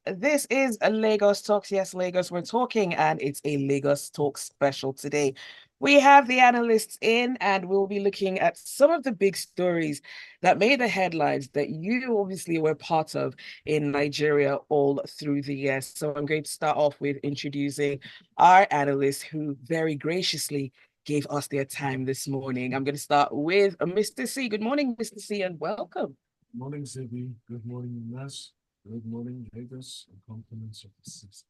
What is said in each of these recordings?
This is a Lagos Talks. Yes, Lagos, we're talking, and it's a Lagos Talk special today. We have the analysts in, and we'll be looking at some of the big stories that made the headlines that you obviously were part of in Nigeria all through the years. So I'm going to start off with introducing our analysts who very graciously gave us their time this morning. I'm going to start with Mr. C. Good morning, Mr. C, and welcome. Good morning, Zibby. Good morning, Nas. Good morning, Lagos, and compliments of the season.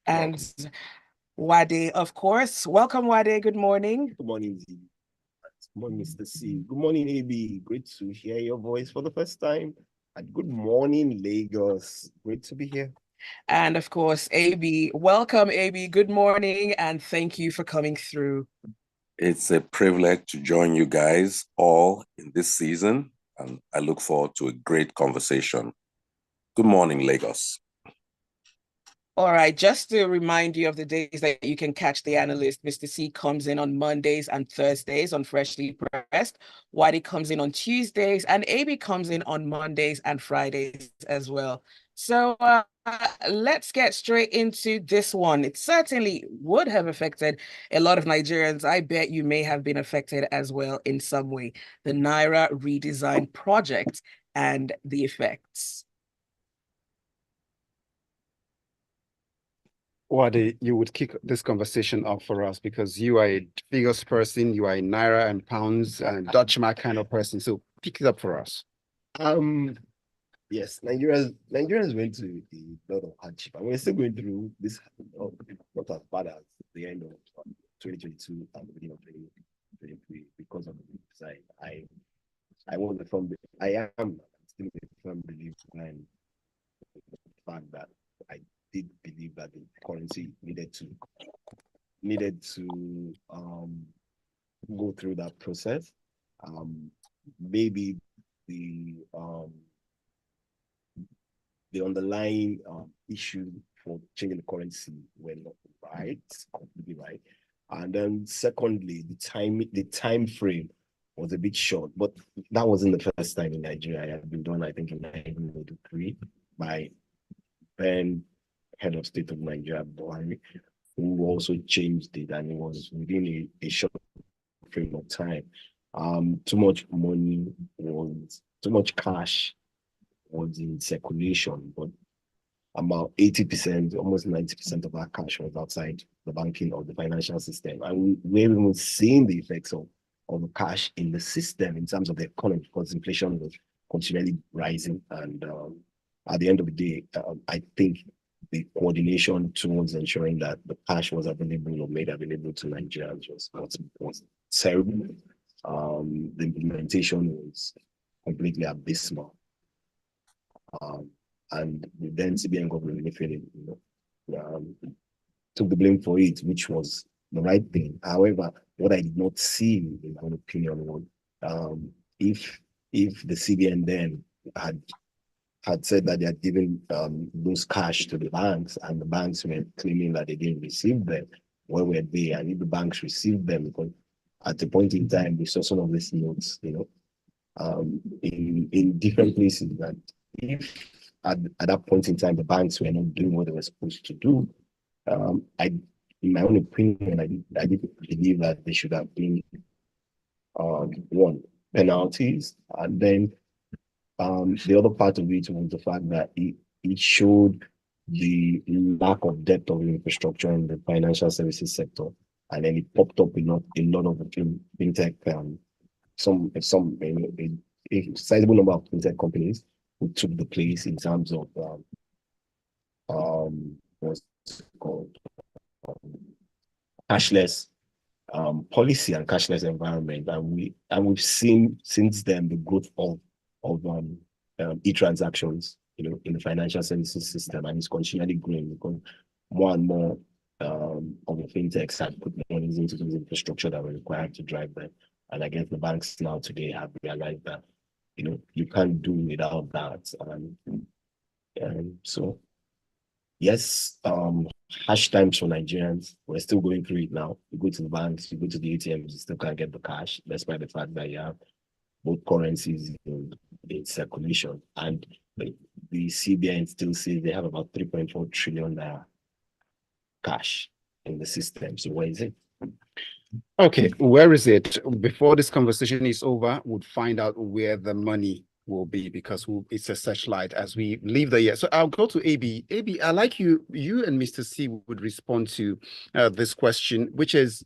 And Wade, of course. Welcome, Wade. Good morning. Good morning, Z. Good morning, Mr. C. Good morning, AB. Great to hear your voice for the first time. And good morning, Lagos. Great to be here. And of course, AB. Welcome, AB. Good morning, and thank you for coming through. It's a privilege to join you guys all in this season, and I look forward to a great conversation. Good morning, Lagos. All right, just to remind you of the days that you can catch the analyst, Mr. C comes in on Mondays and Thursdays on Freshly Pressed. Wadi comes in on Tuesdays, and AB comes in on Mondays and Fridays as well. So let's get straight into this one. It certainly would have affected a lot of Nigerians. I bet you may have been affected as well in some way. The Naira redesign project and the effects. Wade, you would kick this conversation off for us because you are a figures person, you are a Naira and pounds and Dutch mark kind of person. So pick it up for us. Yes, Nigerians went through a lot of hardship, and we're still going through this, not as bad as the end of 2022 and the beginning of 2023 because of the design. I want the firm. I am still a firm believer in the fact that I did believe that the currency needed to go through that process. Maybe the underlying issue for changing the currency were not right, completely right. And then secondly, the time frame was a bit short, but that wasn't the first time in Nigeria. It had been done, I think, in 1983 by then head of state of Nigeria, Buhari, who also changed it, and it was within a short frame of time. Too much money too much cash was in circulation, but about 80%, almost 90% of our cash was outside the banking or the financial system. And we're even seeing the effects of the cash in the system in terms of the economy, because inflation was continually rising. And at the end of the day, I think the coordination towards ensuring that the cash was available or made available to Nigerians was terrible. The implementation was completely abysmal. And the then CBN government, took the blame for it, which was the right thing. However, what I did not see, in my opinion, was if the CBN then had said that they had given those cash to the banks, and the banks were claiming that they didn't receive them, where were they? And if the banks received them, because at the point in time we saw some of these notes, in different places, that if at that point in time the banks were not doing what they were supposed to do, in my own opinion, I did believe that they should have been one, penalties, and then the other part of it was the fact that it showed the lack of depth of infrastructure in the financial services sector, and then it popped up a lot of fintech, a sizable number of fintech companies who took the place in terms of what's it called, cashless policy and cashless environment, and we've seen since then the growth of e-transactions, in the financial services system, and it's continually growing because more and more of the fintechs have put money into those infrastructure that were required to drive them. And I guess the banks now today have realized that you can't do without that. And so yes, harsh times for Nigerians. We're still going through it now. You go to the banks, you go to the ATMs, you still can't get the cash, despite the fact that you have both currencies in circulation. And the CBN still says they have about 3.4 trillion cash in the system. So where is it? Okay, where is it? Before this conversation is over, we'll find out where the money will be, because it's a searchlight as we leave the year. So I'll go to Ebi. Ebi, I like you and Mr. C would respond to this question, which is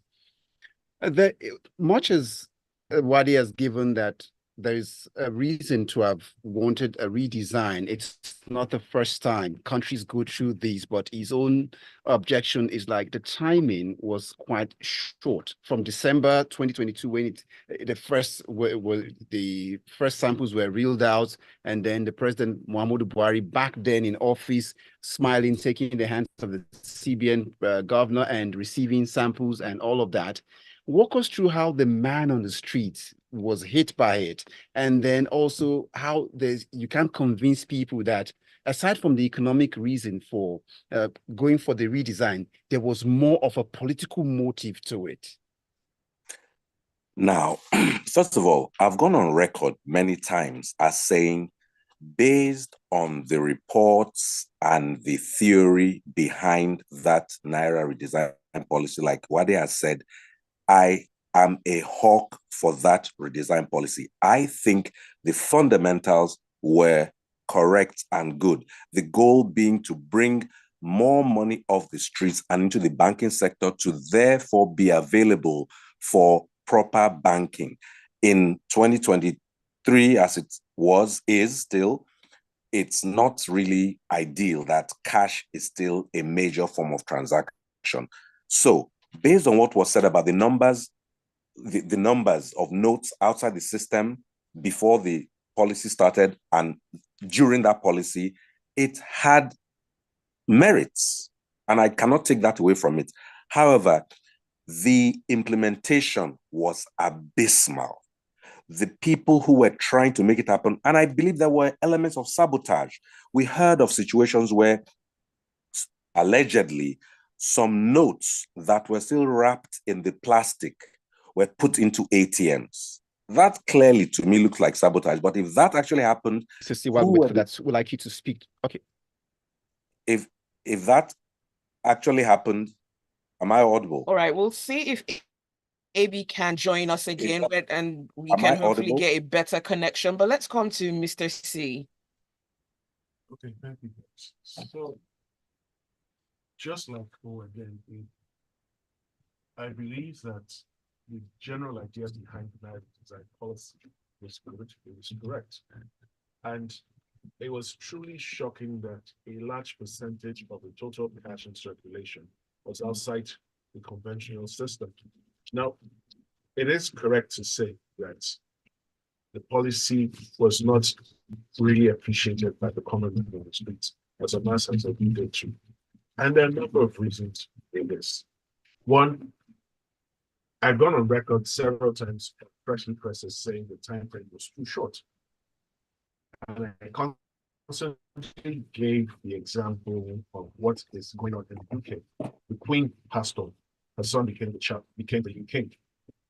much as Wadi has given that there is a reason to have wanted a redesign. It's not the first time countries go through these, but his own objection is like the timing was quite short from December 2022 when the first samples were reeled out, and then the President Muhammadu Buhari back then in office, smiling, taking the hands of the CBN governor and receiving samples and all of that. Walk us through how the man on the street was hit by it, and then also how you can't convince people that aside from the economic reason for going for the redesign, there was more of a political motive to it. Now, first of all, I've gone on record many times as saying, based on the reports and the theory behind that Naira redesign policy, like Wade has said, I am a hawk for that redesign policy. I think the fundamentals were correct and good. The goal being to bring more money off the streets and into the banking sector to therefore be available for proper banking. In 2023, as it is still, it's not really ideal that cash is still a major form of transaction. So based on what was said about the numbers, the numbers of notes outside the system before the policy started and during that policy, it had merits, and I cannot take that away from it. However, the implementation was abysmal. The people who were trying to make it happen, and I believe there were elements of sabotage. We heard of situations where allegedly some notes that were still wrapped in the plastic were put into ATMs. That clearly to me looks like sabotage. But if that actually happened, that's would like you to speak. Okay. If that actually happened, am I audible? All right, we'll see if Ebi can join us again, and we can hopefully audible? get a better connection. But let's come to Mr. C. Okay, thank you. So, just like again, I believe that the general ideas behind the design policy was good, it was correct. And it was truly shocking that a large percentage of the total cash in circulation was outside the conventional system. Now, it is correct to say that the policy was not really appreciated by the common man on the streets, as a mass has alluded to. And there are a number of reasons in this. One, I've gone on record several times, freshly pressed, as saying the time frame was too short. And I constantly gave the example of what is going on in the UK. The Queen passed on, her son became the new king.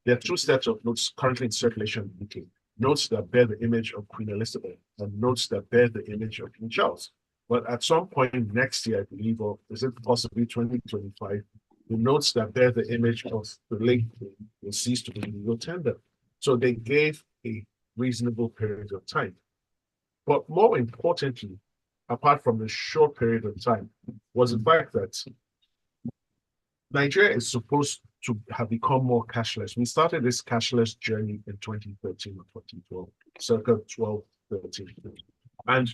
There are two sets of notes currently in circulation in the UK. Notes that bear the image of Queen Elizabeth and notes that bear the image of King Charles. But at some point next year, I believe, or is it possibly 2025, the notes that bear the image of the late Queen will cease to be in legal tender. So they gave a reasonable period of time. But more importantly, apart from the short period of time, was the fact that Nigeria is supposed to have become more cashless. We started this cashless journey in 2013 or 2012, circa 12, 13. And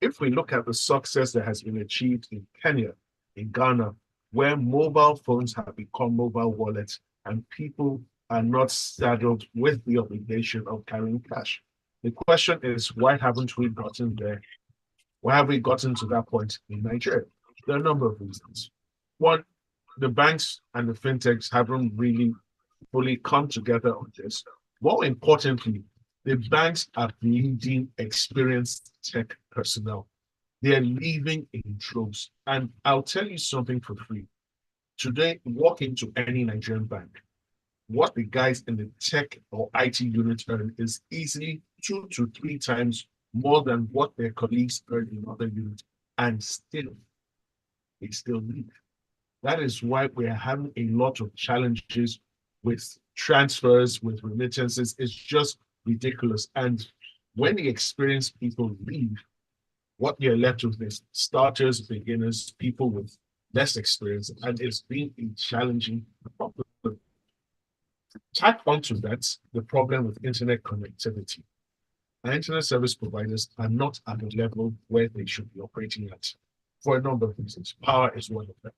if we look at the success that has been achieved in Kenya, in Ghana, where mobile phones have become mobile wallets and people are not saddled with the obligation of carrying cash. The question is, why haven't we gotten there? Why have we gotten to that point in Nigeria? There are a number of reasons. One, the banks and the fintechs haven't really fully come together on this. More importantly, the banks are needing experienced tech personnel. They are leaving in droves. And I'll tell you something for free. Today, walk into any Nigerian bank. what the guys in the tech or IT unit earn is easily 2 to 3 times more than what their colleagues earn in other units, and still, they still leave. That is why we're having a lot of challenges with transfers, with remittances. It's just ridiculous. And when the experienced people leave, what you're left with is starters, beginners, people with less experience, and it's been a challenging problem. Tack onto that the problem with internet connectivity. And internet service providers are not at the level where they should be operating at for a number of reasons. Power is one of them.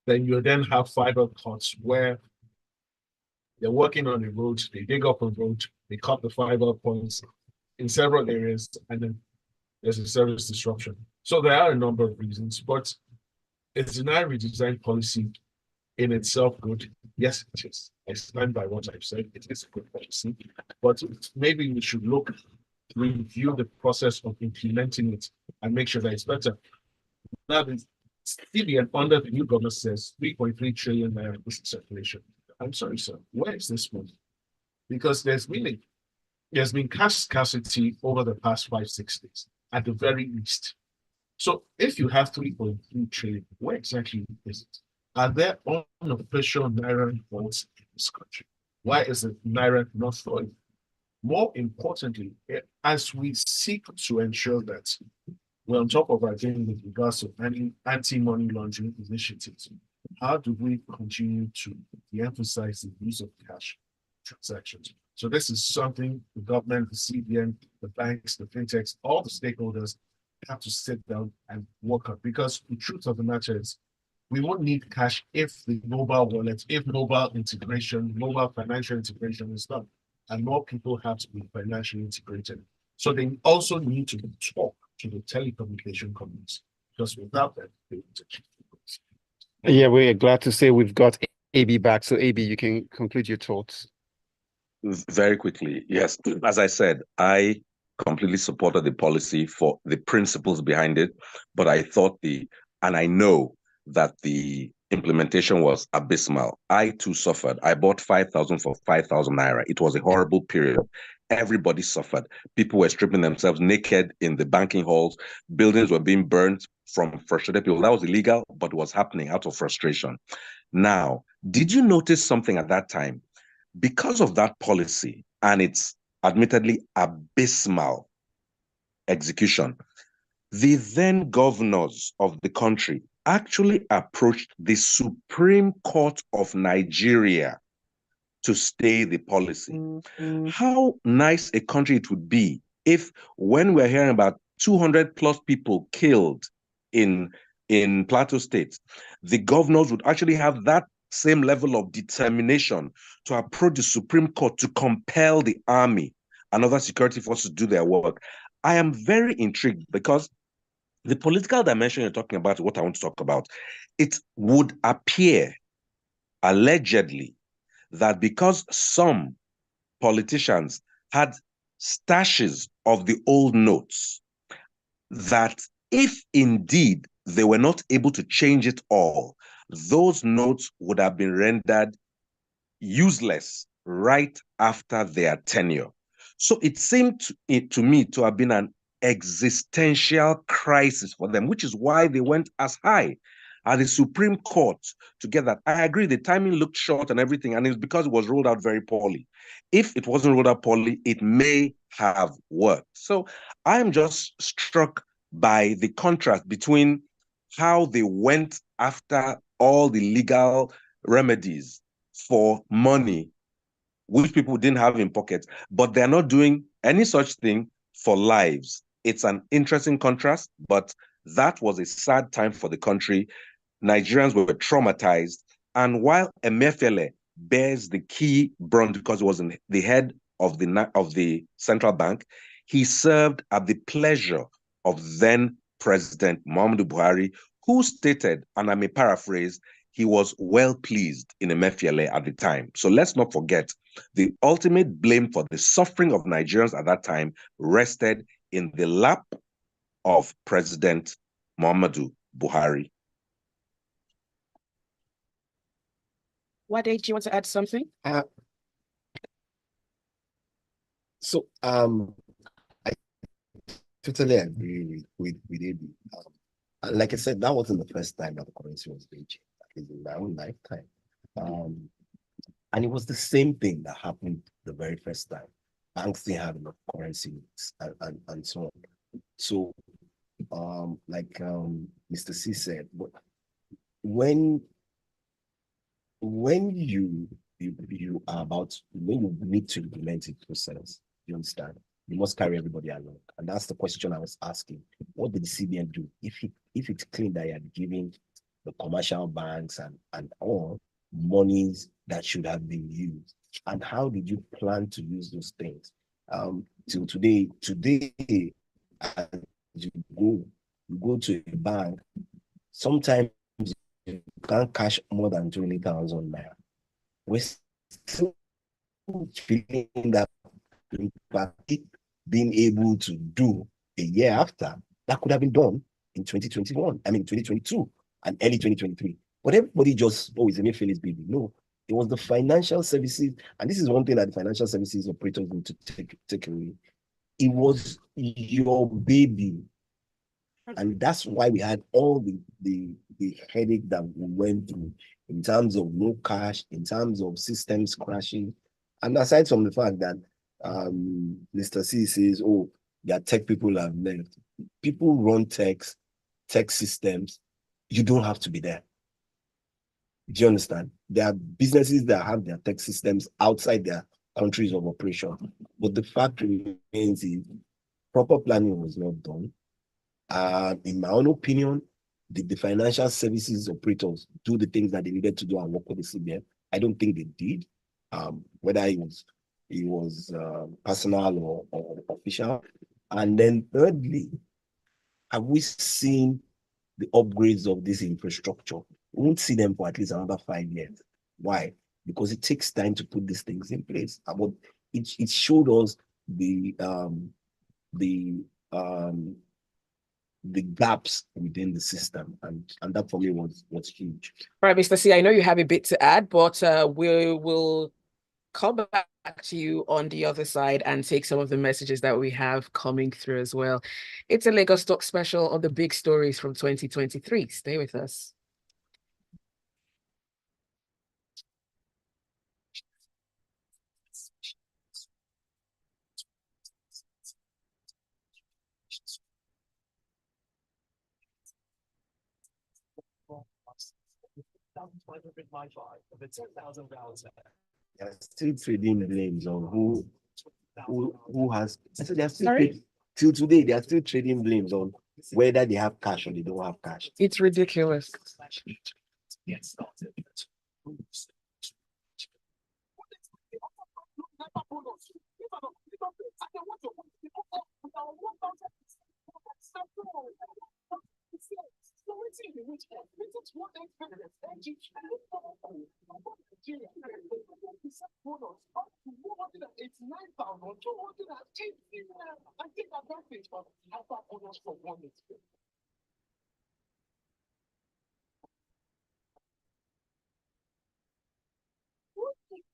Then you then have fiber cuts where they're working on a road, they dig up a road, they cut the fiber points in several areas, and then there's a service disruption. So there are a number of reasons, but is the Nile redesign policy in itself good? Yes, it is. I stand by what I've said. It is a good policy, but maybe we should review the process of implementing it and make sure that it's better. Now, the CBN under the new government says 3.3 trillion naira is in circulation. I'm sorry, sir. Where is this money? Because there's been cash scarcity over the past 5-6 days, at the very least. So if you have 3.3 trillion, where exactly is it? Are there unofficial naira vaults in this country? Why is the naira not flowing? More importantly, as we seek to ensure that we're on top of our game with regards to anti-money laundering initiatives, how do we continue to de-emphasize the use of cash transactions? So this is something the government, the CBN, the banks, the fintechs, all the stakeholders have to sit down and work on, because the truth of the matter is we won't need cash if the mobile wallet, if mobile integration, mobile financial integration is done, and more people have to be financially integrated. So they also need to talk to the telecommunication companies, because without that, they won't achieve the goals. Yeah, we're glad to say we've got Ebi back. So Ebi, you can conclude your thoughts. Very quickly, yes. As I said, I completely supported the policy for the principles behind it, but I thought and I know that the implementation was abysmal. I too suffered. I bought 5,000 for 5,000 naira. It was a horrible period. Everybody suffered. People were stripping themselves naked in the banking halls. Buildings were being burned from frustrated people. That was illegal, but it was happening out of frustration. Now, did you notice something at that time? Because of that policy and its admittedly abysmal execution, the then governors of the country actually approached the Supreme Court of Nigeria to stay the policy. How nice a country it would be if, when we're hearing about 200 plus people killed in Plateau State, the governors would actually have that same level of determination to approach the Supreme Court to compel the army and other security forces to do their work. I am very intrigued because the political dimension you're talking about is what I want to talk about. It would appear, allegedly, that because some politicians had stashes of the old notes, that if indeed they were not able to change it all, those notes would have been rendered useless right after their tenure. So it seemed to me to have been an existential crisis for them, which is why they went as high as the Supreme Court to get that. I agree, the timing looked short and everything, and it's because it was rolled out very poorly. If it wasn't rolled out poorly, it may have worked. So I'm just struck by the contrast between how they went after all the legal remedies for money, which people didn't have in pockets, but they're not doing any such thing for lives. It's an interesting contrast, but that was a sad time for the country. Nigerians were traumatized. And while Emefiele bears the key brunt because he was in the head of the central bank, he served at the pleasure of then President Muhammadu Buhari, who stated, and I may paraphrase, he was well pleased in Emefiele at the time. So let's not forget, the ultimate blame for the suffering of Nigerians at that time rested in the lap of President Muhammadu Buhari. Wade, do you want to add something? So I totally agree with Ebi. Like I said, that wasn't the first time that the currency was being changed, at least in my own lifetime. And it was the same thing that happened the very first time. Banks didn't have enough currency and so on. So like Mr. C said, but when you are about, when you need to implement a process, you understand, you must carry everybody along. And that's the question I was asking. What did the CBN do? If it's clean that you are giving the commercial banks and all monies that should have been used, and how did you plan to use those things? Till today, as you go to a bank, sometimes you can't cash more than 20,000 naira. We're still feeling that being able to do a year after, that could have been done in 2021, I mean 2022 and early 2023. But everybody just, oh, it's a Mayfield's baby. No, it was the financial services, and this is one thing that the financial services operators need to take away. It was your baby. And that's why we had all the headache that we went through in terms of no cash, in terms of systems crashing. And aside from the fact that Mr. C says, oh, their tech people have left. People run tech systems. You don't have to be there. Do you understand? There are businesses that have their tech systems outside their countries of operation. But the fact remains is proper planning was not done. In my own opinion, did the financial services operators do the things that they needed to do and work with the CBN? I don't think they did. Whether it was personal or official. And then thirdly, have we seen the upgrades of this infrastructure? We won't see them for at least another 5 years. Why? Because it takes time to put these things in place. But it showed us the gaps within the system, and that for me was huge. All right, Mr. C, I know you have a bit to add, but we will come back to you on the other side and take some of the messages that we have coming through as well. It's a Lagos Talk special on the big stories from 2023. Stay with us. They are still trading blames on who has. So they are still till today. They are still trading blames on whether they have cash or they don't have cash. It's ridiculous.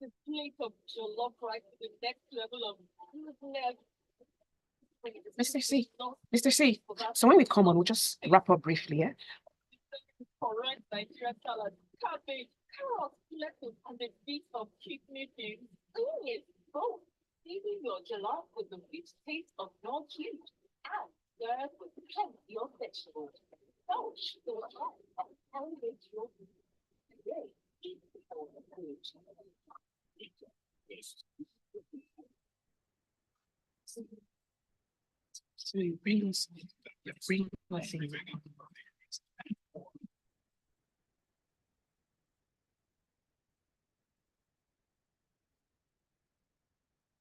The plate of jollof rice to the next level of Mr. C, so when we come on, we'll just wrap up briefly, yeah? Correct Nigerian salad, cabbage, carrots, lettuce, and a bit of kidney beans. Yes, both. Season your jollof with the rich taste of non-cheese and serve with plenty of vegetables. So, go ahead and elevate your food today. So you bring us,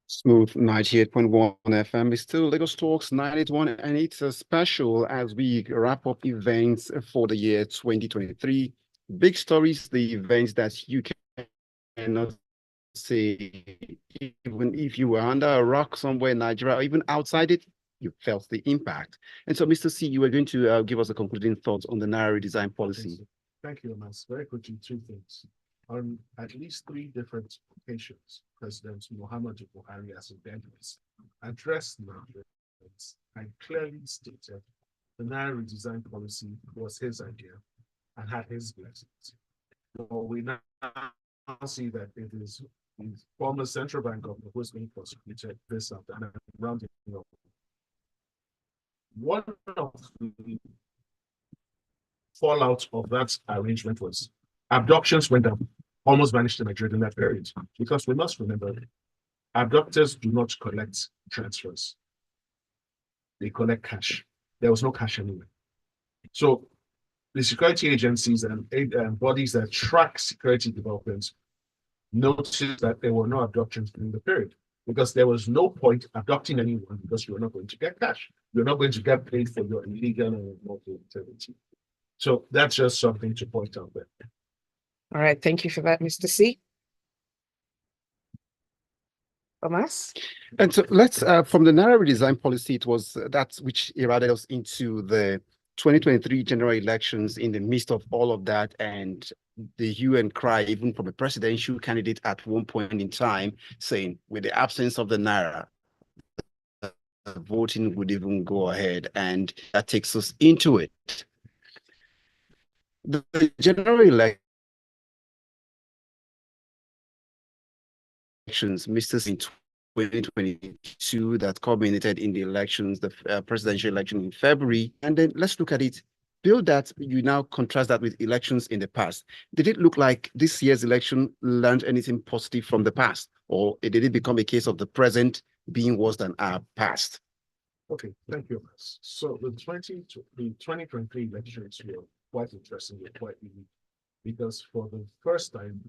Smooth 98.1 FM is still Lagos Talks 981, and it's a special as we wrap up events for the year 2023. Big stories, the events that you cannot say, even if you were under a rock somewhere in Nigeria or even outside it, you felt the impact. And so, Mr. C, you were going to give us a concluding thoughts on the Naira redesign policy. Thank you, Omas. Very quickly, two things. On at least 3 different occasions, President Muhammadu Buhari as a dentist addressed Nigerians and clearly stated the Naira redesign policy was his idea and had his blessings. So we now see that it is the former central bank governor who is being prosecuted this after and rounding up. One of the fallout of that arrangement was abductions went up, almost vanished in Nigeria in that period. Because we must remember, abductors do not collect transfers. They collect cash. There was no cash anywhere. So the security agencies and bodies that track security developments noticed that there were no abductions during the period because there was no point abducting anyone because you're not going to get cash. You're not going to get paid for your illegal and unlawful activity. So that's just something to point out there. All right, thank you for that, Mr. C. Thomas? And so let's, from the Naira redesign policy, it was that which irradiated us into the 2023 general elections in the midst of all of that, and the hue and cry, even from a presidential candidate at one point in time, saying with the absence of the Naira, voting would even go ahead, and that takes us into it. The general elections, Mr. in 2022 that culminated in the elections, the presidential election in February. And then let's look at it. Bill, that you now contrast that with elections in the past. Did it look like this year's election learned anything positive from the past? Or did it become a case of the present being worse than our past? Okay, thank you. So the 2023 elections were quite interesting, were quite unique, because for the first time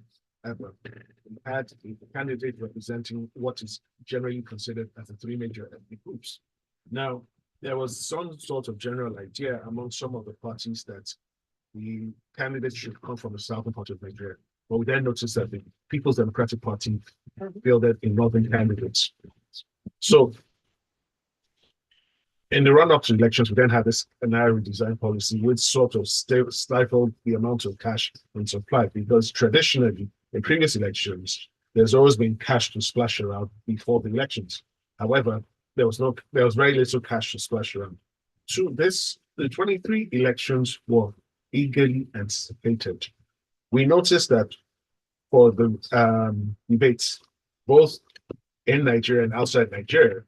ever, we had a candidate representing what is generally considered as the 3 major ethnic groups. Now, there was some sort of general idea among some of the parties that the candidates should come from the southern part of Nigeria. But we then noticed that the People's Democratic Party fielded in northern candidates. So in the run-up to elections, we then had this Naira redesign policy, which sort of stifled the amount of cash in supply, because traditionally, in previous elections, there's always been cash to splash around before the elections. However, there was very little cash to splash around. So the 23 elections were eagerly anticipated. We noticed that for the debates, both in Nigeria and outside Nigeria,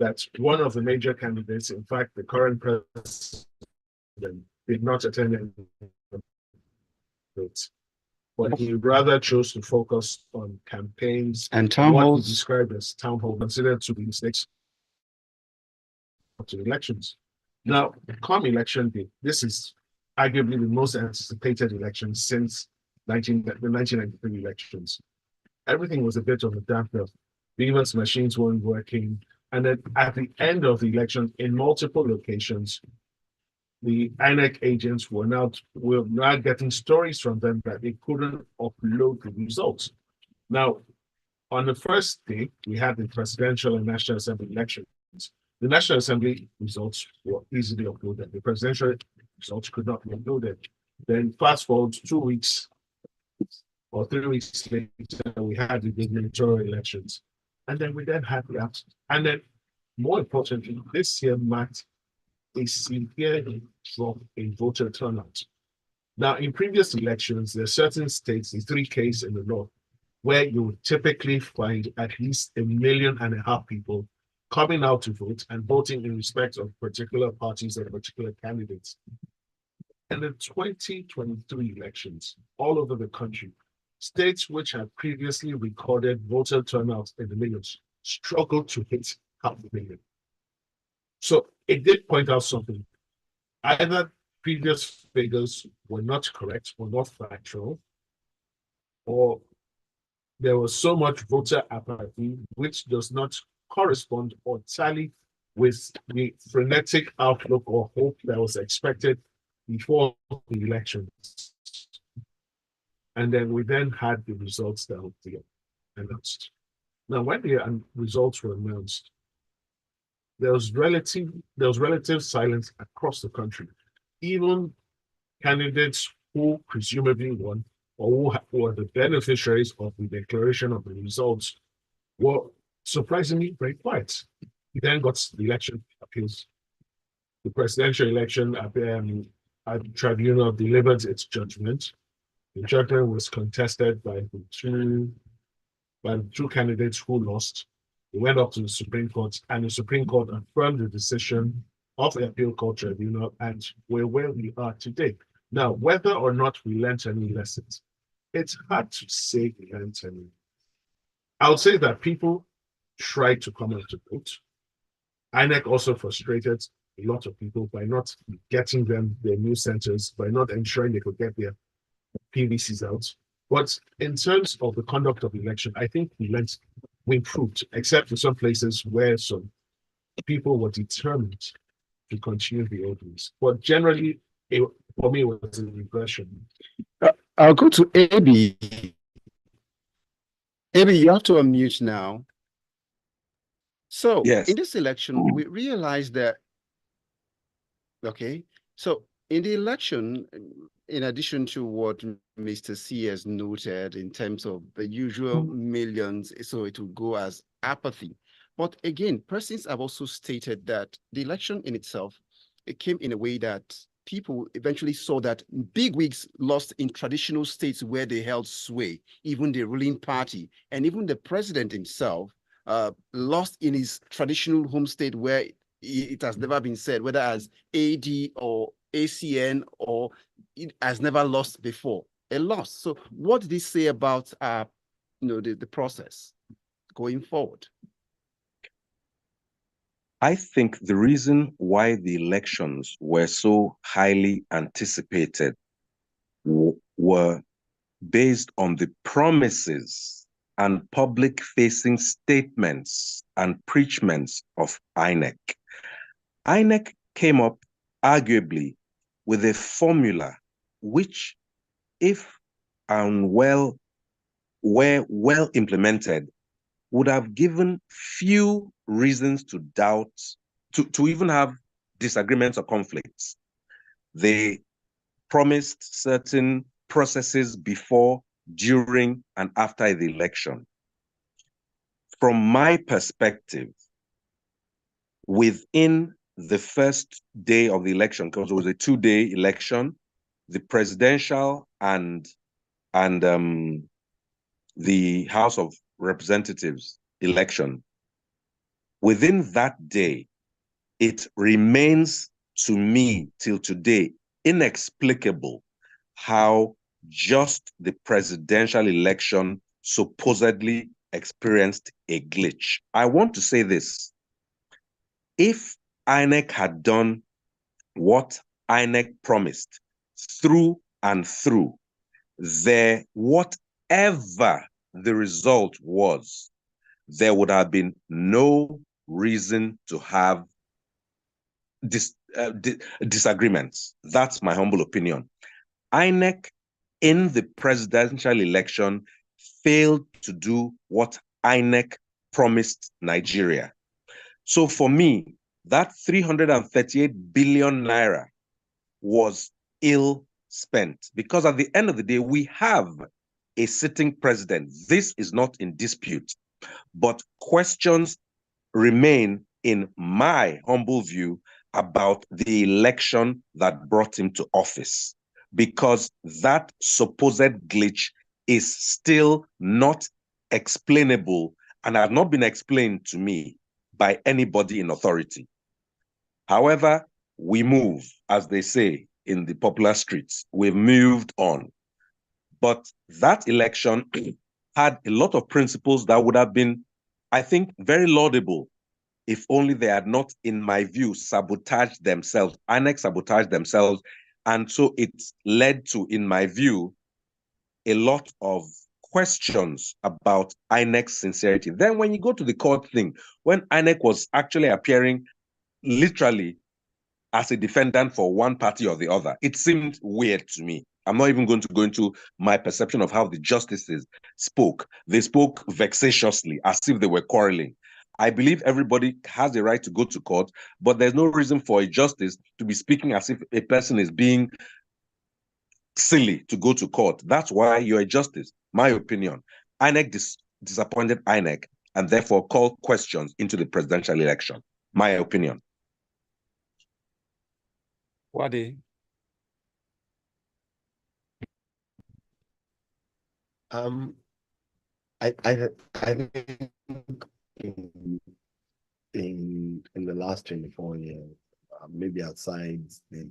that one of the major candidates, in fact, the current president, did not attend any debates, but he rather chose to focus on campaigns and town halls. What he described as town hall, considered to be mistakes to elections. Now, come election day, this is arguably the most anticipated election since the 1993 elections. Everything was a bit on the damper. Beaver's machines weren't working. And then at the end of the election, in multiple locations, the INEC agents were now getting stories from them that they couldn't upload the results. Now, on the first day, we had the presidential and National Assembly elections. The National Assembly results were easily uploaded. The presidential results could not be uploaded. Then fast forward 2 weeks or 3 weeks later, we had the gubernatorial elections. And then we then had the absence. And then, more importantly, this year marked a severe drop in voter turnout. Now, in previous elections, there are certain states, the 3 Ks in the north, where you would typically find at least 1.5 million people coming out to vote and voting in respect of particular parties and particular candidates. And the 2023 elections all over the country, states which had previously recorded voter turnout in the millions struggled to hit 500,000. So it did point out something. Either previous figures were not correct or not factual, or there was so much voter apathy which does not correspond or tally with the frenetic outlook or hope that was expected before the elections. And then we then had the results that were announced. Now, when the results were announced, there was relative silence across the country. Even candidates who presumably won or who were the beneficiaries of the declaration of the results were surprisingly very quiet. He then got the election appeals. The presidential election tribunal delivered its judgment. The judgment was contested by the two candidates who lost. They went up to the Supreme Court, and the Supreme Court affirmed the decision of the appeal court tribunal, and we're where we are today. Now, whether or not we learned any lessons, it's hard to say we learned any. I would say that people tried to come out to vote. INEC also frustrated a lot of people by not getting them their new centers, by not ensuring they could get their PVCs out. But in terms of the conduct of the election, I think we improved, except for some places where some people were determined to continue the old ways. But generally, for me, it was an impression. I'll go to Ebi. Ebi, you have to unmute now. So Yes. in this election, we realized that, okay, so in the election, in addition to what Mr. C has noted in terms of the usual millions, so it will go as apathy. But again, persons have also stated that the election in itself, it came in a way that people eventually saw that bigwigs lost in traditional states where they held sway, even the ruling party, and even the president himself lost in his traditional home state where it has never been said, whether as AD or ACN, or it has never lost before, a loss. So what did he say about the process going forward? I think the reason why the elections were so highly anticipated were based on the promises and public-facing statements and preachments of INEC. INEC came up arguably with a formula which, if and were well implemented, would have given few reasons to doubt, to even have disagreements or conflicts. They promised certain processes before, during, and after the election. From my perspective, within the first day of the election, because it was a 2-day election, the presidential and the House of Representatives election, within that day, it remains to me till today inexplicable how just the presidential election supposedly experienced a glitch. I want to say this. If INEC had done what INEC promised through and through, whatever the result was, there would have been no reason to have disagreements. That's my humble opinion. INEC in the presidential election failed to do what INEC promised Nigeria. So for me, that 338 billion naira was ill spent, because at the end of the day, we have a sitting president. This is not in dispute, but questions remain, in my humble view, about the election that brought him to office, because that supposed glitch is still not explainable and has not been explained to me by anybody in authority. However, we move, as they say in the popular streets, we've moved on. But that election had a lot of principles that would have been, I think, very laudable if only they had not, in my view, sabotaged themselves. INEC sabotaged themselves. And so it led to, in my view, a lot of questions about INEC's sincerity. Then when you go to the court thing, when INEC was actually appearing literally as a defendant for one party or the other, it seemed weird to me. I'm not even going to go into my perception of how the justices spoke. They spoke vexatiously, as if they were quarreling. I believe everybody has the right to go to court, but there's no reason for a justice to be speaking as if a person is being silly to go to court. That's why you're a justice. My opinion. INEC disappointed INEC and therefore called questions into the presidential election. My opinion. Uade. I think in, in the last 24 years, maybe outside the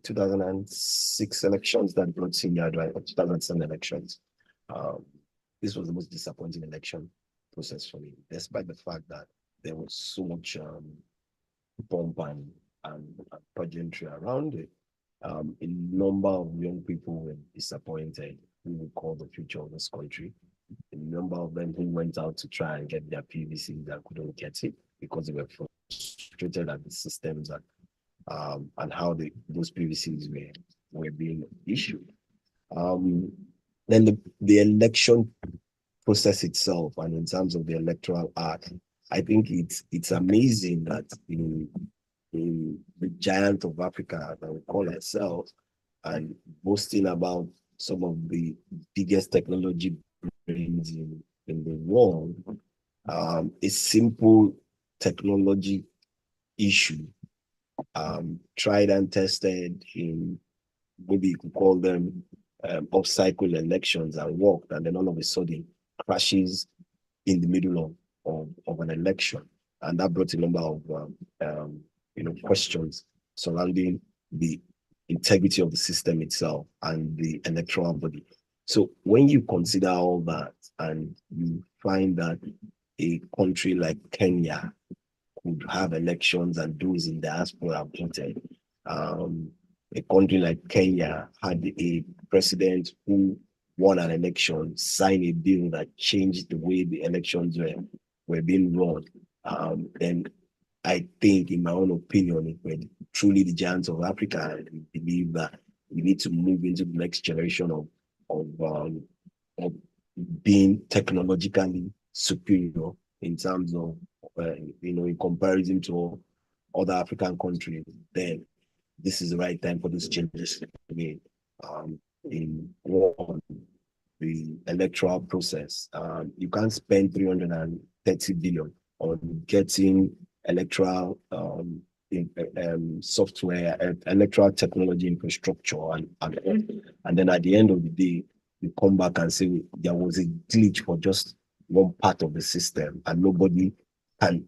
2006 elections that brought senior advice, or 2007 elections, um, this was the most disappointing election process for me, despite the fact that there was so much pomp and pageantry around it. A number of young people were disappointed who would call the future of this country. A number of them who went out to try and get their PVC that couldn't get it because they were frustrated at the systems and how those PVCs were being issued. Then the election process itself, and in terms of the electoral act, I think it's amazing that in the giant of Africa that we call ourselves, and boasting about some of the biggest technology brains in the world, a simple technology issue, tried and tested in, maybe you could call them off-cycle elections, and worked, and then all of a sudden crashes in the middle of an election. And that brought a number of questions surrounding the integrity of the system itself and the electoral body. So when you consider all that and you find that a country like Kenya could have elections and those in diaspora voted, a country like Kenya had a president who won an election, signed a bill that changed the way the elections were being run, then I think, in my own opinion, if we're truly the giants of Africa, I believe that we need to move into the next generation of being technologically superior in terms of, in comparison to other African countries. Then this is the right time for these changes to be made. In one, the electoral process, you can't spend 330 billion on getting electoral software, electoral technology infrastructure, and then at the end of the day, you come back and say there was a glitch for just one part of the system, and nobody can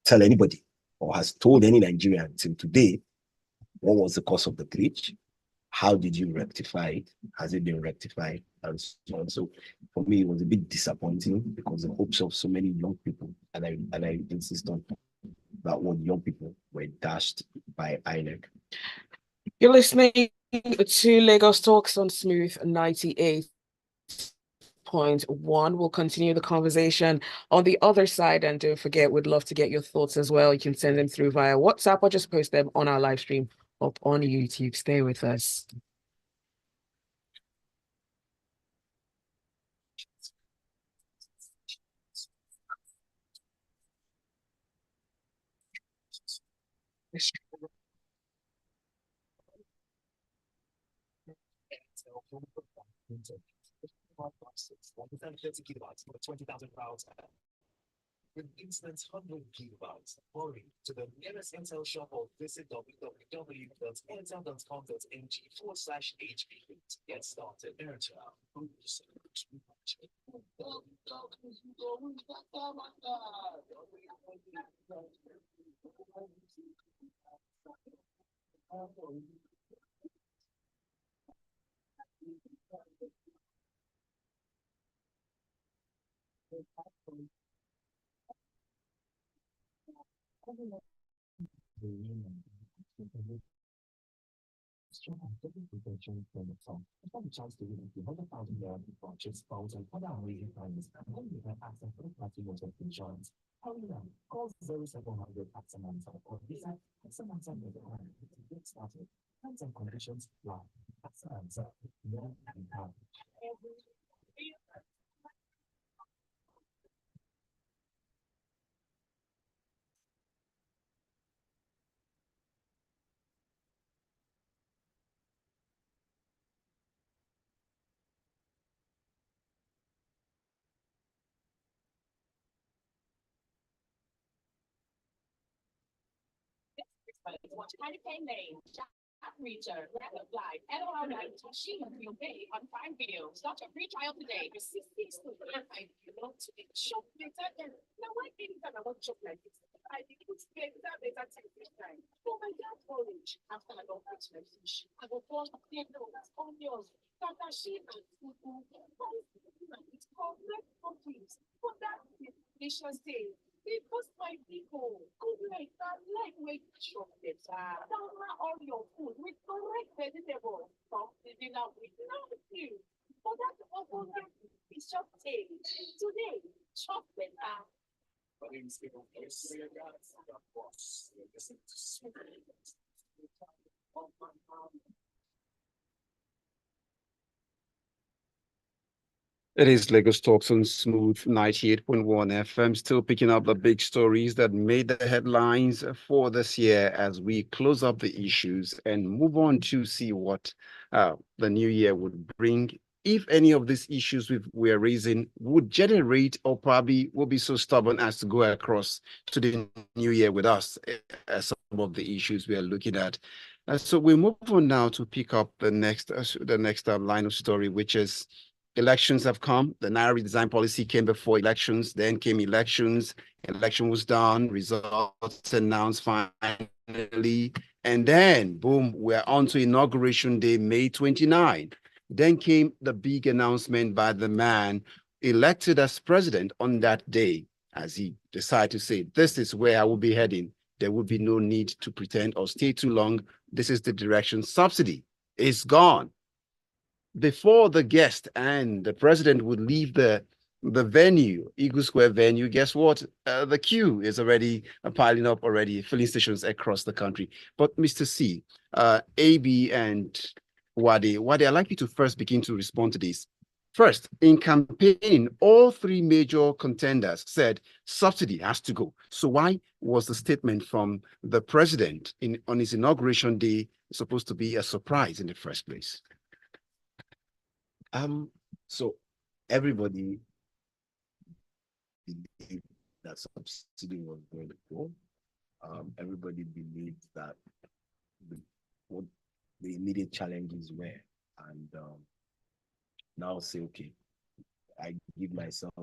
tell anybody or has told any Nigerian till today what was the cause of the glitch. How did you rectify it? Has it been rectified? And so on. So for me, it was a bit disappointing because the hopes of so many young people, and I insist on that one, young people were dashed by INEC. You're listening to Lagos Talks on Smooth 98.1. We'll continue the conversation on the other side. And don't forget, we'd love to get your thoughts as well. You can send them through via WhatsApp or just post them on our live stream up on YouTube. Stay with us. With instant 100 gigabytes. Hurry to the nearest Intel shop or visit www.airtel.com.ng/HB to get started. Airtel. Strong protection from the phone. It's not a chance to win the 100,000 naira purchase phones and other amazing finds, and then you can access third-party motor insurance. Hurry now, call 0700 AXA or visit AXA.com to get started. Terms and conditions apply. AXA, no and power. Watch Hurricane Lane, Jack Reacher, Rapid Flight, LOL Night, She Will Pay on Prime Video. Start your free trial today. Receive 6 to 5 belong to the shop later. Now, why anytime I want shop like this? I think it's better take this time. For my dad college, after I don't fix my fish, I go pour potatoes, onions, kakashi, and fufu. It's called red cookies. For that delicious day. Because my people go like that, like with chocolate. Down all your food with correct vegetables. From the dinner with nothing. For that overnight, it's just day. Today, chocolate. My name is Ebi Bozimo. It is Lagos Talks on Smooth 98.1 FM, still picking up the big stories that made the headlines for this year as we close up the issues and move on to see what the new year would bring. If any of these issues we're raising would generate or probably will be so stubborn as to go across to the new year with us, as some of the issues we are looking at. So we move on now to pick up the next line of story, which is elections have come. The Naira redesign policy came before elections, then came elections. Election was done, results announced finally, and then boom, we're on to inauguration day, May 29. Then came the big announcement by the man elected as president on that day, as he decided to say, this is where I will be heading. There will be no need to pretend or stay too long. This is the direction. Subsidy is gone. Before the guest and the president would leave the venue, Eagle Square venue, guess what? The queue is already piling up already, filling stations across the country. But Mr. C, Ebi and Uade, I'd like you to first begin to respond to this. First, in campaigning, all three major contenders said subsidy has to go. So why was the statement from the president on his inauguration day supposed to be a surprise in the first place? So everybody believed that subsidy was going to go. Everybody believed that what the immediate challenges were, and now say, okay, I give myself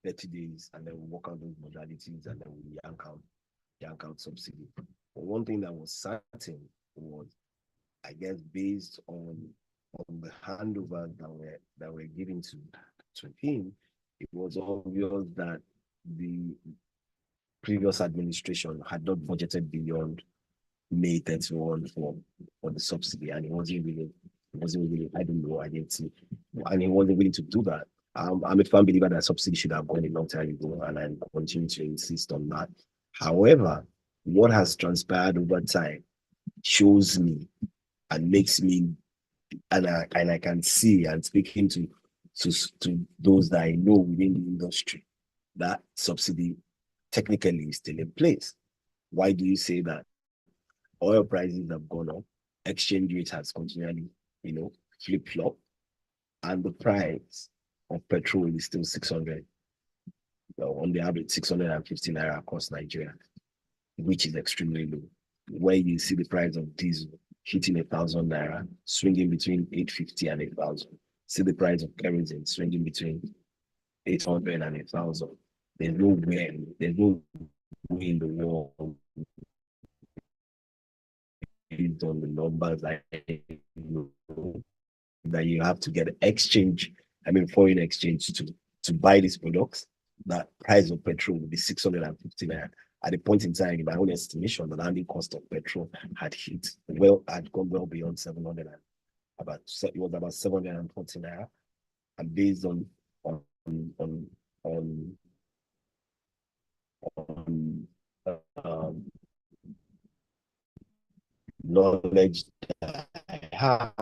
30 days and then we'll work out those modalities and then we'll yank out subsidy. But one thing that was certain was, I guess, based on the handover that were given to him, it was obvious that the previous administration had not budgeted beyond May 31 for the subsidy, and it wasn't really, I don't know, I didn't see, and he wasn't willing to do that. I'm a firm believer that subsidy should have gone a long time ago, and I continue to insist on that. However, what has transpired over time shows me and makes me, and I can see, and speaking to those that I know within the industry, that subsidy technically is still in place. Why do you say that? Oil prices have gone up, exchange rate has continually, flip-flop, and the price of petrol is still 600, on the average 650 naira across Nigeria, which is extremely low. Where you see the price of diesel hitting 1,000 naira, swinging between 850 and 8,000. See the price of kerosene swinging between 800 and 1,000. There's no way in the world, based on the numbers that you have to get foreign exchange to buy these products. That price of petrol would be 650 naira. At a point in time, in my own estimation, the landing cost of petrol had gone well beyond 700, it was about 740 naira. And based on knowledge that I have,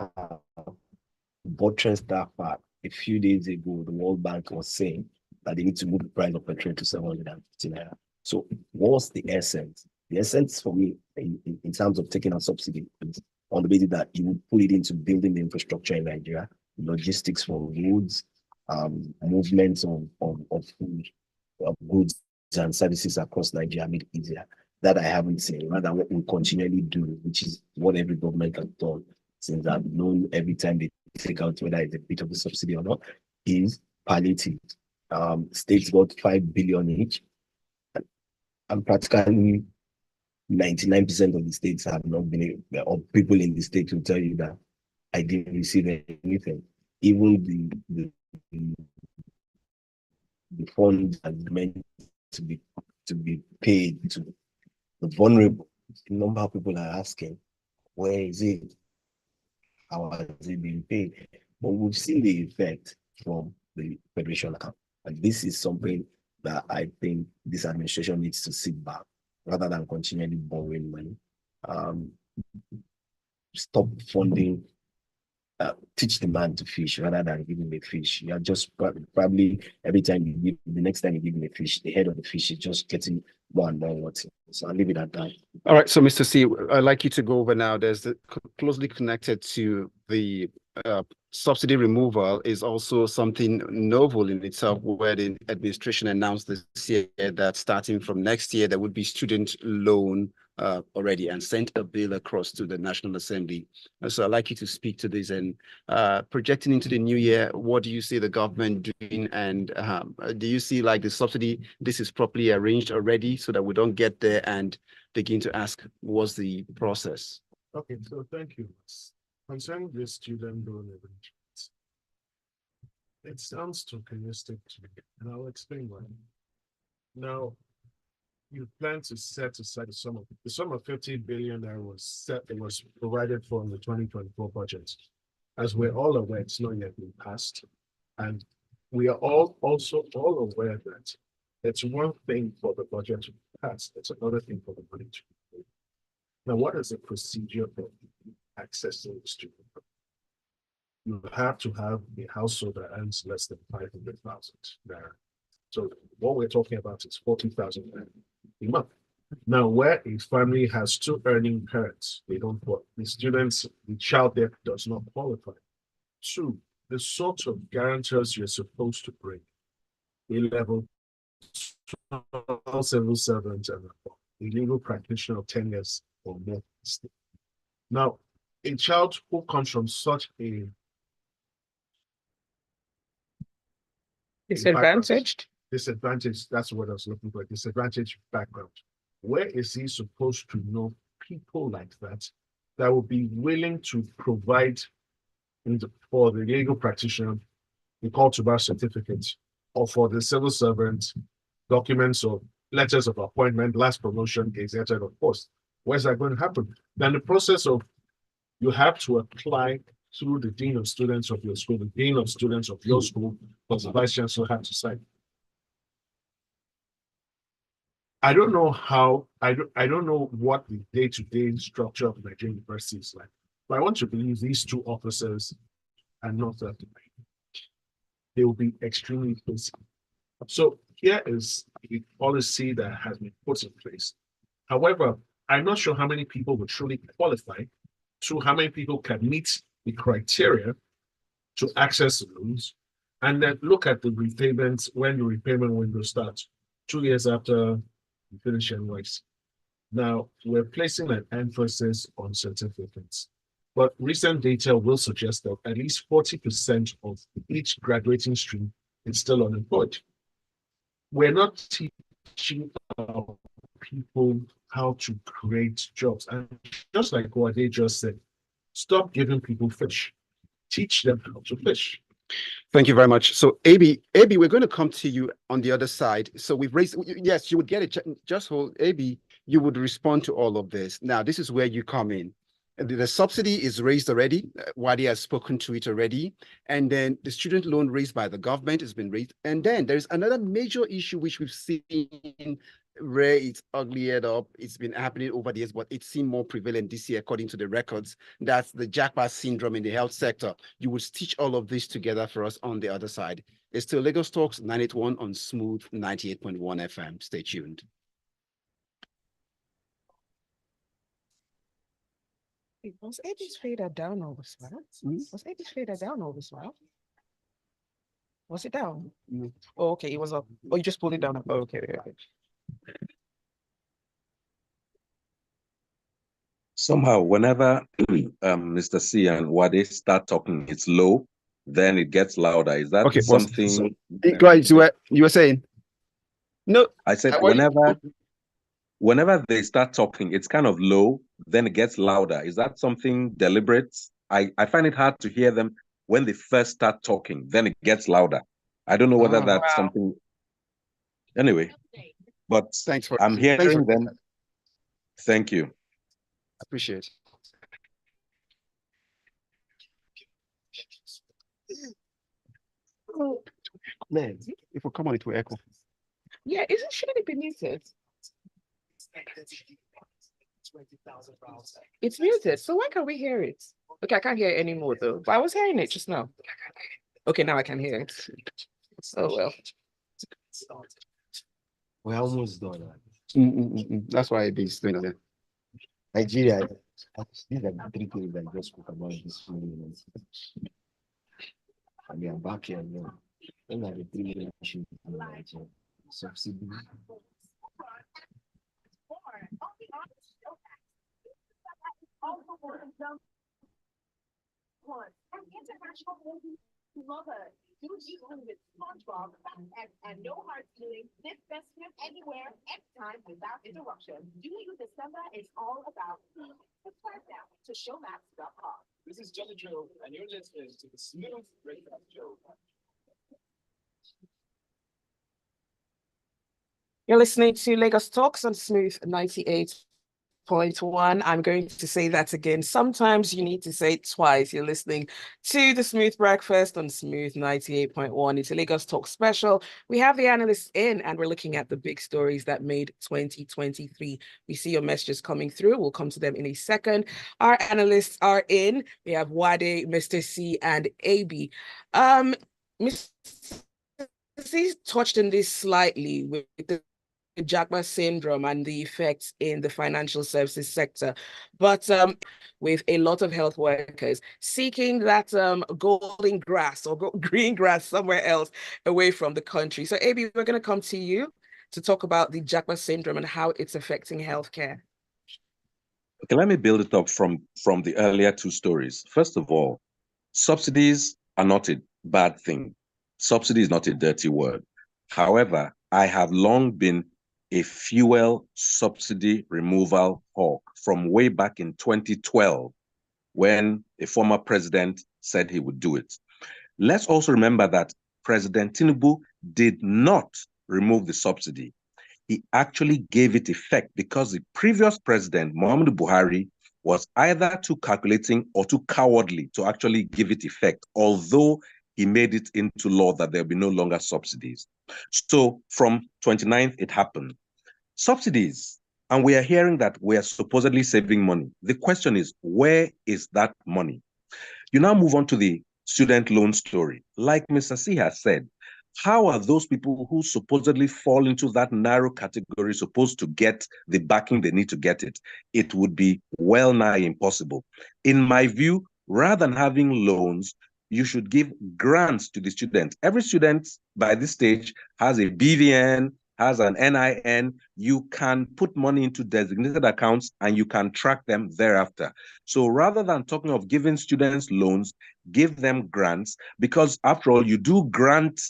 buttressed that fact. A few days ago, the World Bank was saying that they need to move the price of petrol to 750 naira. So what's the essence? The essence for me in terms of taking a subsidy is on the basis that you would put it into building the infrastructure in Nigeria, logistics for roads, movements of food, of goods and services across Nigeria made easier. That I haven't seen, rather what we continually do, which is what every government has done since I've known every time they take out whether it's a bit of a subsidy or not, is palliative. States got 5 billion each, and practically 99% of the states have not been, or people in the state will tell you that I didn't receive anything. Even the funds are meant to be paid to the vulnerable. The number of people are asking, where is it? How has it been paid? But we've seen the effect from the Federation account. And this is something that I think this administration needs to sit back rather than continually borrowing money. Stop funding, teach the man to fish rather than give him a fish. You are just probably every time you give, the next time you give him a fish, the head of the fish is just getting more and more water. So I'll leave it at that. All right, so Mr. C, I'd like you to go over now. There's closely connected to the subsidy removal is also something novel in itself, where the administration announced this year that starting from next year, there would be student loan already, and sent a bill across to the National Assembly. So I'd like you to speak to this, and projecting into the new year, what do you see the government doing? And do you see like the subsidy, this is properly arranged already so that we don't get there and begin to ask, what's the process? Okay, so thank you. Concerning the student loan arrangements, it sounds tokenistic to me, and I'll explain why. Now, you plan to set aside the sum of 50 billion that was provided for in the 2024 budget. As we're all aware, it's not yet been passed. And we are also all aware that it's one thing for the budget to pass, it's another thing for the money to be paid. Now, what is the procedure for accessing the student loan? You have to have a household that earns less than 500,000 naira. So what we're talking about is 40,000 a month. Now, where a family has two earning parents, they don't work. The child there does not qualify. Two, the sort of guarantors you're supposed to bring, A-level, civil servant, and a legal practitioner of 10 years or more. Now, a child who comes from such a disadvantaged, that's what I was looking for, disadvantaged background. Where is he supposed to know people like that will be willing to provide for the legal practitioner the call to bar certificate, or for the civil servant documents or letters of appointment, last promotion, etc. Of course, where's that going to happen? Then the process of you have to apply through the dean of students of your school, the dean of students of your school, but the vice chancellor have to sign. I don't know how, I don't know what the day-to-day structure of Nigerian university is like, but I want to believe these two officers are not that. They will be extremely busy. So here is the policy that has been put in place. However, I'm not sure how many people will truly qualify, to how many people can meet the criteria to access the loans, and then look at the repayments when the repayment window starts 2 years after you finish NYC. Now, we're placing an emphasis on certificates, but recent data will suggest that at least 40% of each graduating stream is still unemployed. We're not teaching our people how to create jobs. And just like Uade just said, stop giving people fish. Teach them how to fish. Thank you very much. So, Ebi, we're going to come to you on the other side. So we've raised, yes, you would get it. Just hold, Ebi, you would respond to all of this. Now, this is where you come in. The subsidy is raised already. Uade has spoken to it already. And then the student loan raised by the government has been raised. And then there's another major issue which we've seen where it's uglied up. It's been happening over the years, but it seemed more prevalent this year, according to the records. That's the jackpot syndrome in the health sector. You would stitch all of this together for us on the other side. It's still Lagos Talks 981 on Smooth 98.1 FM. Stay tuned. Was Ebi's fader down all this while? Was Ebi's fader down all this while? Was it down? Oh, okay, it was up. Oh, you just pulled it down. Oh, okay. Somehow, whenever Mr. C and Wade start talking, it's low, then it gets louder. Is that Okay, something? go ahead. You were saying? No, I said what- whenever they start talking, it's kind of low, then it gets louder. Is that something deliberate? I find it hard to hear them when they first start talking, then it gets louder. I don't know whether Oh, that's Wow. something. Anyway, but thanks for I'm hearing them. Thank you. appreciate. Man, If we come on, it will echo. Yeah, shouldn't it be muted? It's muted, so why can't we hear it? Okay, I can't hear it anymore though. But I was hearing it just now. Okay, now I can hear it. Oh well. we're almost done. That's why it's doing that. Nigeria, these are the three things that I just spoke about this morning. And we are back here now. When are the three main issues in Nigeria? Subsidy. An international movie lover. Do you with SpongeBob and no hard feelings? This best trip anywhere, anytime, without interruption. Do you December is all about subscribe now to showmax.com. This is Jelly Joe, and you're listening to the Smooth Breakfast Show. You're listening to Lagos Talks on Smooth 98.1. I'm going to say that again. Sometimes you need to say it twice. You're listening to the Smooth Breakfast on Smooth 98.1. It's a Lagos Talk special. We have the analysts in and we're looking at the big stories that made 2023. We see your messages coming through. We'll come to them in a second. Our analysts are in. We have Wade, Mr. C, and Ebi. Mr. C touched on this slightly with the Jagba syndrome and the effects in the financial services sector. But with a lot of health workers seeking that golden grass or green grass somewhere else away from the country. So, Ebi, we're going to come to you to talk about the Jagba syndrome and how it's affecting healthcare. Okay, let me build it up from the earlier two stories. First of all, subsidies are not a bad thing. Subsidy is not a dirty word. However, I have long been a fuel subsidy removal hawk from way back in 2012 when a former president said he would do it. Let's also remember that President Tinubu did not remove the subsidy. He actually gave it effect because the previous president, Muhammadu Buhari, was either too calculating or too cowardly to actually give it effect, although he made it into law that there will be no longer subsidies. So from 29th, it happened. Subsidies, and we are hearing that we are supposedly saving money. The question is, where is that money? You now move on to the student loan story. Like Mr. C has said, how are those people who supposedly fall into that narrow category supposed to get the backing they need to get it? It would be well nigh impossible. In my view, rather than having loans, you should give grants to the students. Every student by this stage has a BVN, has an NIN. You can put money into designated accounts and you can track them thereafter. So rather than talking of giving students loans, give them grants, because after all, you do grant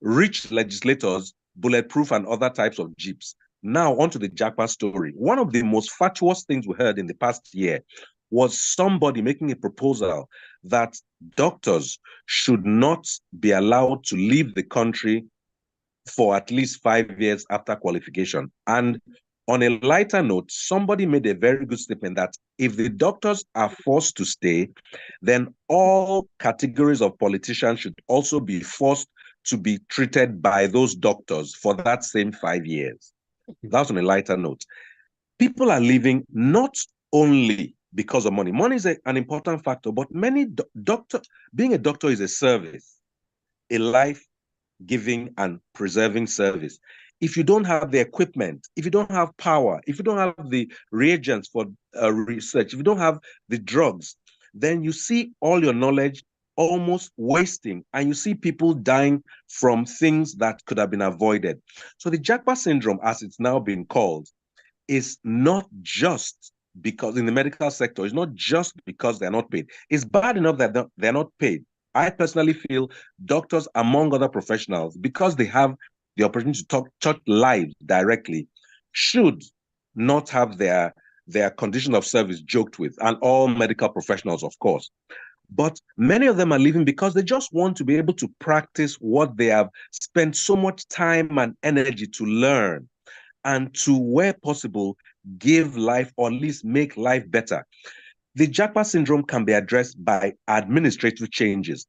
rich legislators bulletproof and other types of jeeps. Now, onto the Japa story. One of the most fatuous things we heard in the past year was somebody making a proposal that doctors should not be allowed to leave the country for at least 5 years after qualification. And on a lighter note, somebody made a very good statement that if the doctors are forced to stay, then all categories of politicians should also be forced to be treated by those doctors for that same 5 years. That's on a lighter note. People are leaving not only because of money. Money is an important factor, but many being a doctor is a service, a life-giving and preserving service. If you don't have the equipment, if you don't have power, if you don't have the reagents for research, if you don't have the drugs, then you see all your knowledge almost wasting, and you see people dying from things that could have been avoided. So the Jagba syndrome, as it's now been called, is not just because in the medical sector, it's not just because they're not paid. It's bad enough that they're not paid. I personally feel doctors, among other professionals, because they have the opportunity to touch lives directly, should not have their condition of service joked with, and all medical professionals, of course. But many of them are leaving because they just want to be able to practice what they have spent so much time and energy to learn, and to, where possible, give life, or at least make life better. The Japa syndrome can be addressed by administrative changes.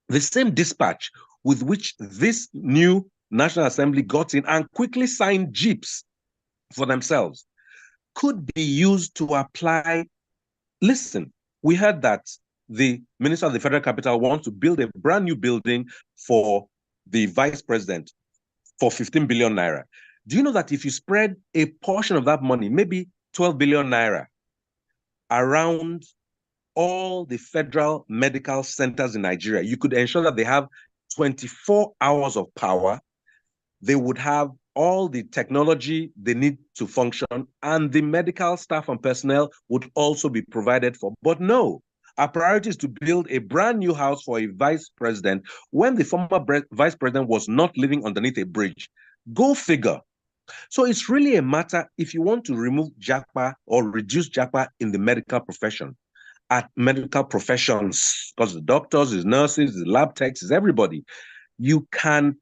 The same dispatch with which this new National Assembly got in and quickly signed jeeps for themselves could be used to apply. Listen, we heard that the Minister of the Federal Capital wants to build a brand new building for the Vice President for 15 billion naira. Do you know that if you spread a portion of that money, maybe 12 billion naira, around all the federal medical centers in Nigeria, you could ensure that they have 24 hours of power. They would have all the technology they need to function, and the medical staff and personnel would also be provided for. But no, our priority is to build a brand new house for a vice president when the former vice president was not living underneath a bridge. Go figure. So it's really a matter, if you want to remove JAPA or reduce JAPA in the medical profession, at medical professions, because the doctors, the nurses, the lab techs, is everybody, you can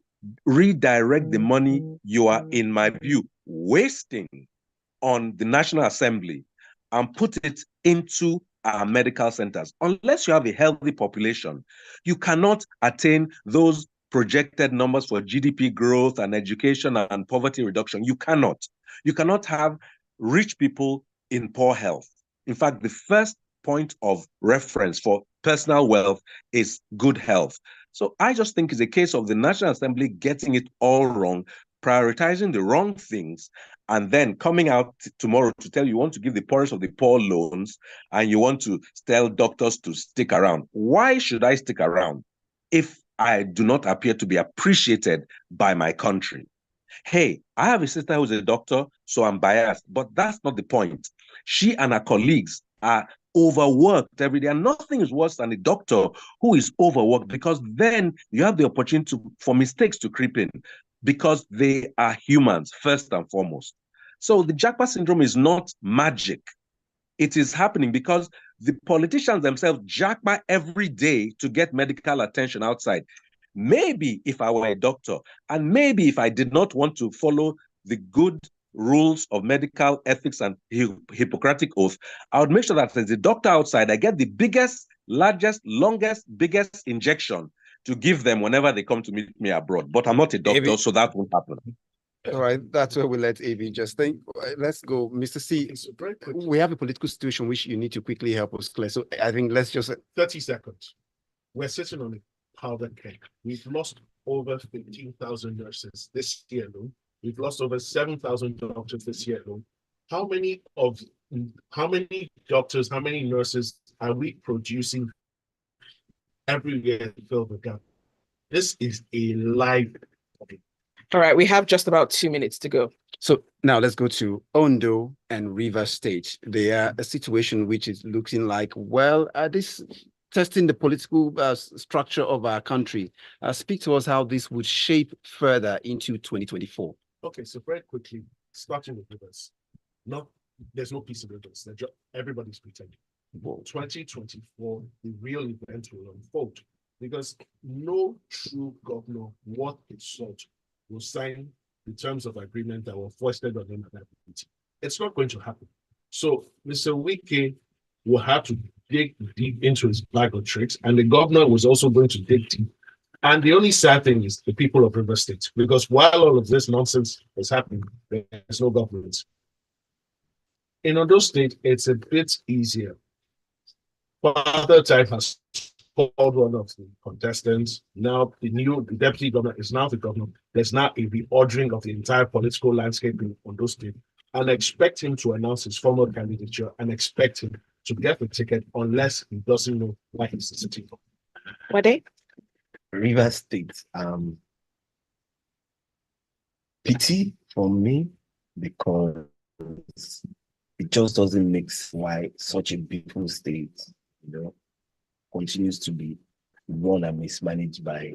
redirect the money you are, in my view, wasting on the National Assembly and put it into our medical centers. Unless you have a healthy population, you cannot attain those projected numbers for GDP growth and education and poverty reduction. You cannot. You cannot have rich people in poor health. In fact, the first point of reference for personal wealth is good health. So I just think it's a case of the National Assembly getting it all wrong, prioritizing the wrong things, and then coming out tomorrow to tell you want to give the poorest of the poor loans, and you want to tell doctors to stick around. Why should I stick around if I do not appear to be appreciated by my country? Hey, I have a sister who's a doctor, so I'm biased, but that's not the point. She and her colleagues are overworked every day, and nothing is worse than a doctor who is overworked, because then you have the opportunity for mistakes to creep in, because they are humans first and foremost. So the JAPA syndrome is not magic. It is happening because the politicians themselves JAPA every day to get medical attention outside. Maybe if I were a doctor, and maybe if I did not want to follow the good rules of medical ethics and Hippocratic oath, I would make sure that as a doctor outside, I get the biggest, largest, longest, biggest injection to give them whenever they come to meet me abroad. But I'm not a doctor, Ebi, so that won't happen. all right, that's where we let Ebi just think. Let's go, Mr. C. We have a political situation which you need to quickly help us clear. So I think let's just 30 seconds. We're sitting on a powder keg. We've lost over 15,000 nurses this year alone. We've lost over 7,000 doctors this year alone. How many doctors, how many nurses are we producing every year to fill the gap? This is a live topic. All right, we have just about 2 minutes to go. So now let's go to Ondo and River State. They are a situation which is looking like, well, this testing the political structure of our country. Speak to us how this would shape further into 2024. Okay, so very quickly, starting with Rivers. There's no peace in Rivers. Everybody's pretending. 2024, the real event will unfold, because no true governor worth his salt will sign the terms of agreement that were foisted on him at that meeting. It's not going to happen. So Mr. Wike will have to dig deep into his bag of tricks, and the governor was also going to dig deep. And the only sad thing is the people of River State, because while all of this nonsense is happening, there's no government. In Ondo State, it's a bit easier. Father Type has called one of the contestants. Now the deputy governor is now the governor. There's now a reordering of the entire political landscape in Ondo State, and expect him to announce his formal candidature and expect him to get the ticket unless he doesn't know why he's sitting for. Uade? River State, pity for me, because it just doesn't make sense why such a beautiful state, continues to be run and mismanaged by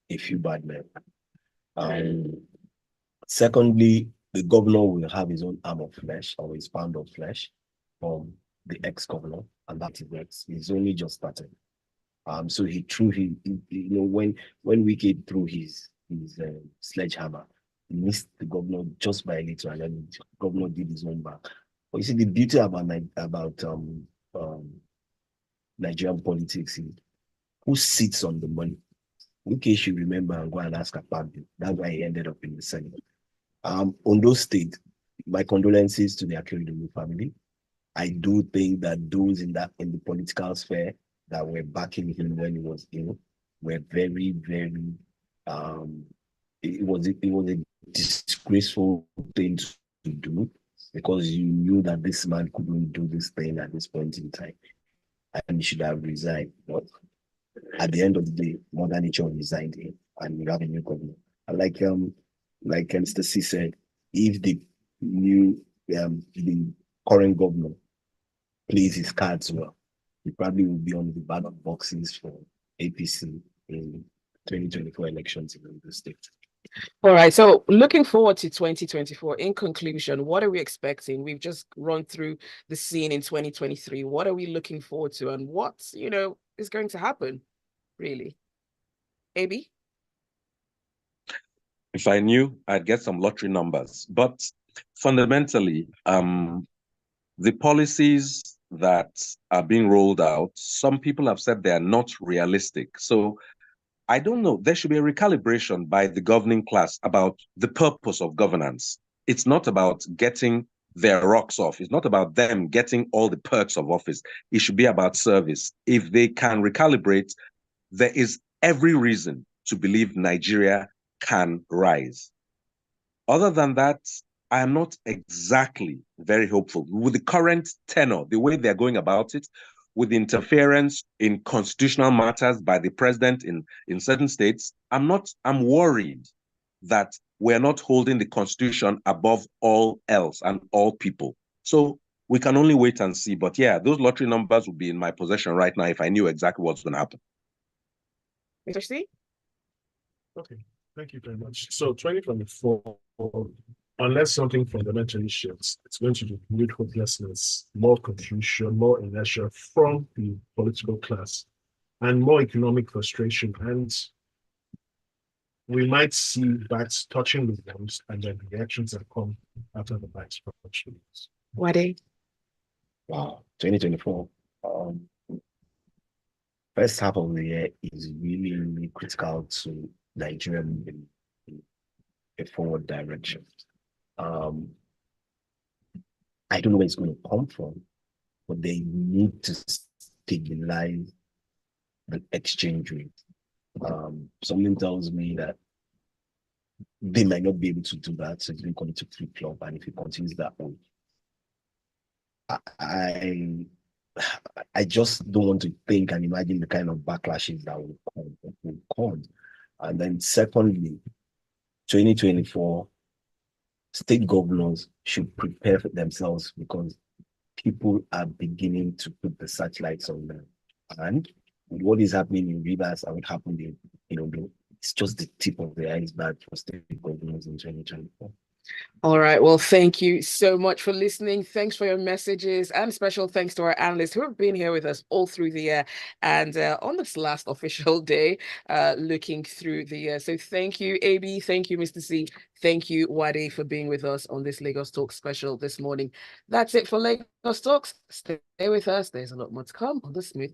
a few bad men. Secondly, the governor will have his own arm of flesh or his pound of flesh from the ex-governor, and that is next. He's only just started. So he threw when Wike threw his sledgehammer, he missed the governor just by a little, and then the governor did his own back. But you see, the beauty about Nigerian politics is who sits on the money. Wike should remember and go and ask Akpabio. That's why he ended up in the Senate. Ondo State, my condolences to the Akeredolu family. I do think that those in the political sphere that were backing him when he was ill were very, very it was a disgraceful thing to do, because you knew that this man couldn't do this thing at this point in time, and he should have resigned. But at the end of the day, Mother Nature resigned him, and we have a new governor. And like Mr. C said, if the current governor plays his cards well, he probably will be on the ballot boxes for APC in 2024 elections in the state. All right. So looking forward to 2024, in conclusion, what are we expecting? We've just run through the scene in 2023. What are we looking forward to, and what, is going to happen, really? Ebi? If I knew, I'd get some lottery numbers. But fundamentally, the policies that are being rolled out, some people have said they are not realistic. So I don't know. There should be a recalibration by the governing class about the purpose of governance. It's not about getting their rocks off. It's not about them getting all the perks of office. It should be about service. If they can recalibrate, there is every reason to believe Nigeria can rise. Other than that, I am not exactly very hopeful. With the current tenor, the way they're going about it, with interference in constitutional matters by the president in certain states, I'm worried that we're not holding the constitution above all else and all people. So we can only wait and see. But yeah, those lottery numbers would be in my possession right now if I knew exactly what's going to happen. Mr. C? Okay, thank you very much. So 2024, unless something fundamentally shifts, it's going to be renewed hopelessness, more confusion, more inertia from the political class, and more economic frustration. And we might see bats touching the walls, and then the reactions that come after the bats touch the walls. Uade? Wow, 2024. First half of the year is really, really critical to Nigeria moving in a forward direction. I don't know where it's going to come from, but they need to stabilize the exchange rate. Something tells me that they might not be able to do that, so it's going to continue to flip-flop, and if it continues that way, I just don't want to think and imagine the kind of backlashes that will come. And then secondly, 2024, state governors should prepare for themselves, because people are beginning to put the searchlights on them. And with what is happening in Rivers and what happened in Ondo, it's just the tip of the iceberg for state governors in 2024. All right. Well, thank you so much for listening. Thanks for your messages, and special thanks to our analysts who have been here with us all through the year and on this last official day, looking through the year. So thank you, Ebi. Thank you, Mr. C. Thank you, Uade, for being with us on this Lagos Talk special this morning. That's it for Lagos Talks. Stay with us. There's a lot more to come on the Smooth